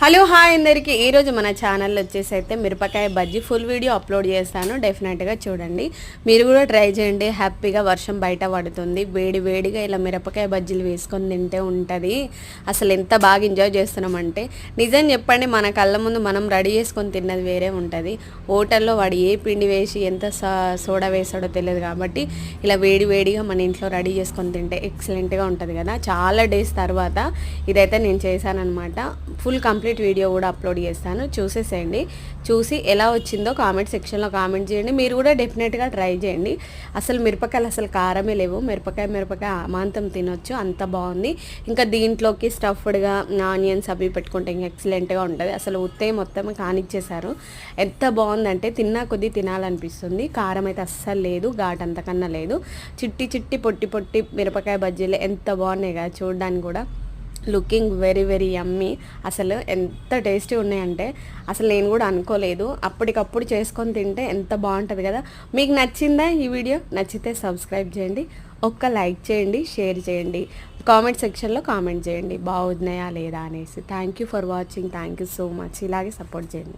Hello hi అందరికీ ఈరోజు మన ఛానల్లో వచ్చేసి అయితే మిరపకాయ బజ్జీ ఫుల్ వీడియో అప్లోడ్ చేస్తాను. డెఫినెట్గా చూడండి, మీరు కూడా ట్రై చేయండి. హ్యాపీగా వర్షం బయట పడుతుంది, వేడి వేడిగా ఇలా మిరపకాయ బజ్జీలు వేసుకొని తింటే ఉంటుంది. అసలు ఎంత బాగా ఎంజాయ్ చేస్తున్నామంటే నిజం చెప్పండి, మన కళ్ళ ముందు మనం రెడీ చేసుకొని తిన్నది వేరే ఉంటుంది. హోటల్లో వాడు ఏ పిండి వేసి ఎంత సోడా వేసాడో తెలియదు, కాబట్టి ఇలా వేడి వేడిగా మన ఇంట్లో రెడీ చేసుకొని తింటే ఎక్సలెంట్గా ఉంటుంది కదా. చాలా డేస్ తర్వాత ఇదైతే నేను చేశానన్నమాట. ఫుల్ కంప్లీట్ వీడియో కూడా అప్లోడ్ చేస్తాను, చూసేసేయండి. చూసి ఎలా వచ్చిందో కామెంట్ సెక్షన్లో కామెంట్ చేయండి. మీరు కూడా డెఫినెట్గా ట్రై చేయండి. అసలు మిరపకాయలు అసలు కారమే లేవు, మిరపకాయ అమాంతం తినొచ్చు, అంత బాగుంది. ఇంకా దీంట్లోకి స్టఫ్డ్గా ఆనియన్స్ అవి పెట్టుకుంటే ఇంకా ఎక్సలెంట్గా ఉంటుంది. అసలు ఉత్తే మొత్తం కానిచ్చేశారు. ఎంత బాగుందంటే తిన్నా కొద్దీ తినాలనిపిస్తుంది. కారం అయితే అస్సలు లేదు, ఘాట్ అంతకన్నా లేదు. చిట్టి చిట్టి పొట్టి పొట్టి మిరపకాయ బజ్జీలు ఎంత బాగున్నాయి కదా, చూడడానికి కూడా లుకింగ్ వెరీ వెరీ యమ్మీ. అసలు ఎంత టేస్టీ ఉన్నాయంటే అసలు నేను కూడా అనుకోలేదు. అప్పటికప్పుడు చేసుకొని తింటే ఎంత బాగుంటుంది కదా. మీకు నచ్చిందా ఈ వీడియో? నచ్చితే సబ్స్క్రైబ్ చేయండి, ఒక్క లైక్ చేయండి, షేర్ చేయండి, కామెంట్ సెక్షన్లో కామెంట్ చేయండి బాగున్నాయా లేదా అనేసి. Thank you for watching, thank you so much. ఇలాగే సపోర్ట్ చేయండి.